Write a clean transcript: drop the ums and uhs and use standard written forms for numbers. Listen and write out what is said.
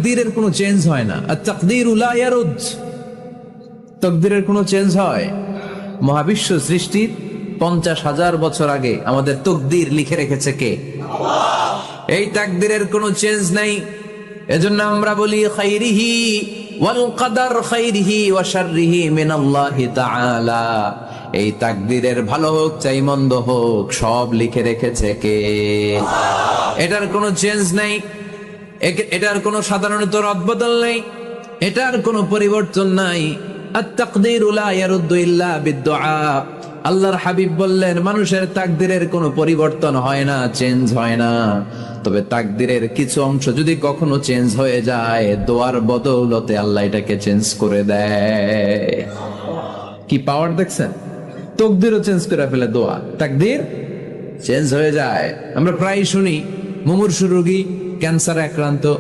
তাকদীরের কোনো চেঞ্জ হয় না। আর তাকদীরু লা ইয়ারুদ, তাকদীরের কোনো চেঞ্জ হয়? মহাবিশ্ব সৃষ্টির 50,000 বছর আগে আমাদের তাকদীর লিখে রেখেছে কে? এই তাকদীরের কোনো চেঞ্জ নাই। এজন্য আমরা বলি খাইরিহি ওয়াল কদর, খাইরিহি ওয়া শাররিহি মিনাল্লাহি তাআলা। এই তাকদীরের ভালো হোক চাই মন্দ হোক সব লিখে রেখেছে কে? এটার কোনো চেঞ্জ নাই, এটার কোনো সাধারণত রদবদল নেই, এটার কোনো পরিবর্তন নাই। আত-তাকদীরু লা ইয়ারুদ্দু ইল্লা বিদ-দুআ। আল্লাহর হাবিব বললেন মানুষের তাকদীরের কোনো পরিবর্তন হয় না, চেঞ্জ হয় না। তবে তাকদীরের কিছু অংশ যদি কখনো চেঞ্জ হয়ে যায়, দোয়ার বদৌলতে আল্লাহ এটাকে চেঞ্জ করে দেয়। কি পাওয়ার দেখছেন? তাকদীরও চেঞ্জ করে ফেলে দোয়া, তাকদীর চেঞ্জ হয়ে যায়। আমরা প্রায় শুনি মুমূর্ষু রোগী, ক্যান্সারে আক্রান্ত,